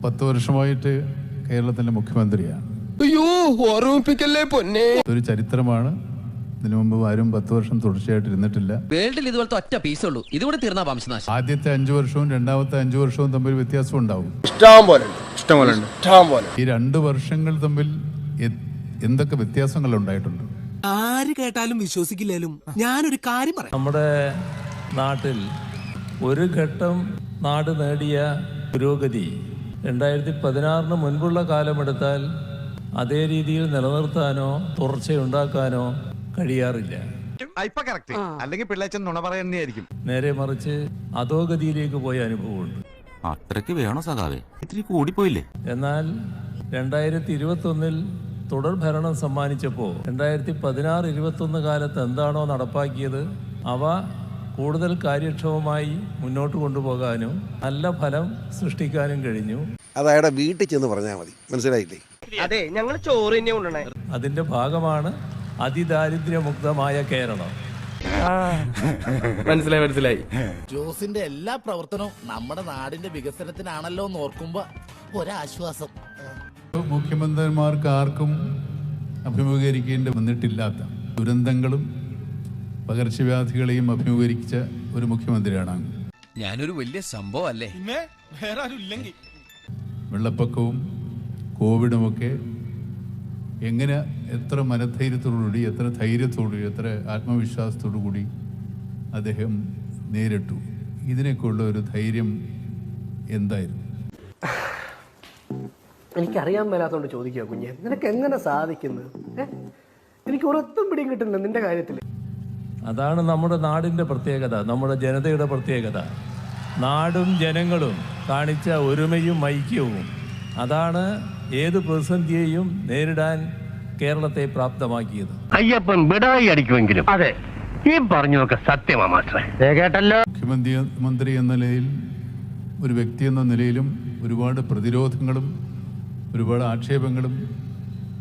10 വർഷമായിട്ട് കേരളത്തിൻ്റെ മുഖ്യമന്ത്രിയാണ്. അയ്യോ, ഓർമ്മിപ്പിക്കല്ലേ പൊന്നെ. ഒരു ചരിത്രമാണ്. ഇതിനു മുമ്പ് ആരും 10 വർഷം തുടർച്ചയായിട്ട് ഇരുന്നിട്ടില്ല. വേൾഡിൽ ഇതുപോലത്തെ ഒറ്റ പീസേ ഉള്ളൂ. ഇതുകൂടെ തീർന്നാ വംശനാശം. ആദ്യത്തെ 5 വർഷവും രണ്ടാമത്തെ 5 വർഷവും തമ്മിൽ വ്യത്യാസം ഉണ്ടാവും. ഈ 2 വർഷങ്ങൾ തമ്മിൽ എന്തൊക്കെ വ്യത്യാസങ്ങൾ ഉണ്ടായിട്ടുണ്ട്? ആര് കേട്ടാലും വിശ്വസിക്കില്ലാലും ഞാനൊരു കാര്യം പറയാം. നമ്മുടെ നാട്ടിൽ ഒരു ഘട്ടം നാട് നേടിയ പുരോഗതി 2016 മുൻപുള്ള കാലമെടുത്താൽ അതേ രീതിയിൽ നിലനിർത്താനോ തുടർച്ചയുണ്ടാക്കാനോ കഴിയാറില്ല. അല്ലെങ്കിൽ പിള്ളേച്ചൻ നുണ പറയുന്നതായിരിക്കും. നേരെ മറിച്ച് അധോഗതിയിലേക്ക് പോയ അനുഭവമുണ്ട്. അത്രയ്ക്ക് വേണോ സഖാവേ? ഇത്തിരി കൂടിപ്പോയില്ലേ? എന്നാൽ 2021 തുടർ ഭരണം സമ്മാനിച്ചപ്പോൾ 2016-21 കാലത്ത് എന്താണോ നടപ്പാക്കിയത് അവ കൂടുതൽ കാര്യക്ഷമമായി മുന്നോട്ട് കൊണ്ടുപോകാനും നല്ല ഫലം സൃഷ്ടിക്കാനും കഴിഞ്ഞു. അതയാളുടെ വീട്ടിൽ ചെന്ന് പറഞ്ഞാൽ മതി. മനസ്സിലായില്ലേ? അതെ, ഞങ്ങൾ ചോറ് തന്നെ കൊണ്ടുവന്നേ. അതിന്റെ ഭാഗമാണ് അതിദാരിദ്ര്യമുക്തമായ കേരളം. മനസ്സിലായി. ജോസിന്റെ എല്ലാ പ്രവർത്തനവും നമ്മുടെ നാടിന്റെ വികസനത്തിനാണല്ലോ എന്ന് ഓർക്കുമ്പോ ഒരാശ്വാസം. മുഖ്യമന്ത്രിമാർക്ക് ആർക്കും അഭിമുഖീകരിക്കേണ്ടി വന്നിട്ടില്ലാത്ത ദുരന്തങ്ങളും പകർച്ചവ്യാധികളെയും അഭിമുഖീകരിച്ച ഒരു മുഖ്യമന്ത്രിയാണ്. ഞാനൊരു വലിയ സംഭവം അല്ലേ? വെള്ളപ്പൊക്കവും കോവിഡുമൊക്കെ എങ്ങനെ എത്ര മനധൈര്യത്തോടുകൂടി, എത്ര ധൈര്യത്തോടുകൂടി, എത്ര ആത്മവിശ്വാസത്തോടു കൂടി അദ്ദേഹം നേരിട്ടു. ഇതിനൊക്കെയുള്ള ഒരു ധൈര്യം എന്തായിരുന്നു? എനിക്കറിയാൻ മേലാത്തോണ്ട് ചോദിക്കുക കുഞ്ഞെ, നിനക്ക് എങ്ങനെ സാധിക്കുന്നത്? എനിക്ക് ഉറത്തും പിടിയും കിട്ടുന്നില്ല നിന്റെ കാര്യത്തിൽ. അതാണ് നമ്മുടെ നാടിന്റെ പ്രത്യേകത, നമ്മുടെ ജനതയുടെ പ്രത്യേകത. നാടും ജനങ്ങളും കാണിച്ച ഒരുമയും ഐക്യവും അതാണ് ഏത് പ്രതിസന്ധിയെയും നേരിടാൻ കേരളത്തെ പ്രാപ്തമാക്കിയത്. അയ്യപ്പൻ വിടായി അടിക്കുമെങ്കിലും അതെ, ഈ പറഞ്ഞതൊക്കെ സത്യമാ മാത്രമേ കേട്ടല്ലോ. മുഖ്യമന്ത്രി എന്ന നിലയിൽ, ഒരു വ്യക്തി എന്ന നിലയിലും ഒരുപാട് പ്രതിരോധങ്ങളും ഒരുപാട് ആക്ഷേപങ്ങളും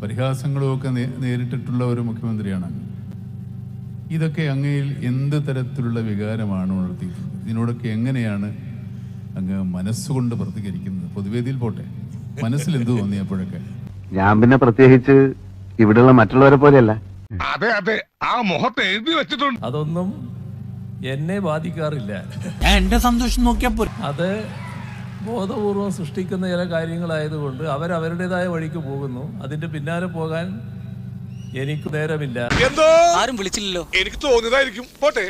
പരിഹാസങ്ങളും ഒക്കെ നേരിട്ടിട്ടുള്ള ഒരു മുഖ്യമന്ത്രിയാണ്. ഇതൊക്കെ അങ്ങയിൽ എന്ത് തരത്തിലുള്ള വികാരമാണ് ഉണർത്തിയിട്ടുള്ളത്? ഇതിനോടൊക്കെ എങ്ങനെയാണ് അങ്ങ് മനസ്സുകൊണ്ട് പ്രതികരിക്കുന്നത്? പൊതുവേദിയിൽ പോട്ടെ, മനസ്സിൽ എന്ത് തോന്നിയപ്പോഴൊക്കെ? ഞാൻ പിന്നെ പ്രത്യേകിച്ച് ഇവിടെയുള്ള മറ്റുള്ളവരെ പോലെയല്ല. അതെ, ആ മുഖത്ത് എഴുതി വെച്ചിട്ടുണ്ട്. അതൊന്നും എന്നെ ബാധിക്കാറില്ല. എന്റെ സന്തോഷം നോക്കിയപ്പോ അത് ബോധപൂർവം സൃഷ്ടിക്കുന്ന ചില കാര്യങ്ങളായതുകൊണ്ട് അവരവരുടേതായ വഴിക്ക് പോകുന്നു. അതിന്റെ പിന്നാലെ പോകാൻ എനിക്ക് നേരമില്ല. ആരും വിളിച്ചില്ലല്ലോ. എനിക്ക് തോന്നിയതായിരിക്കും. പോട്ടെ.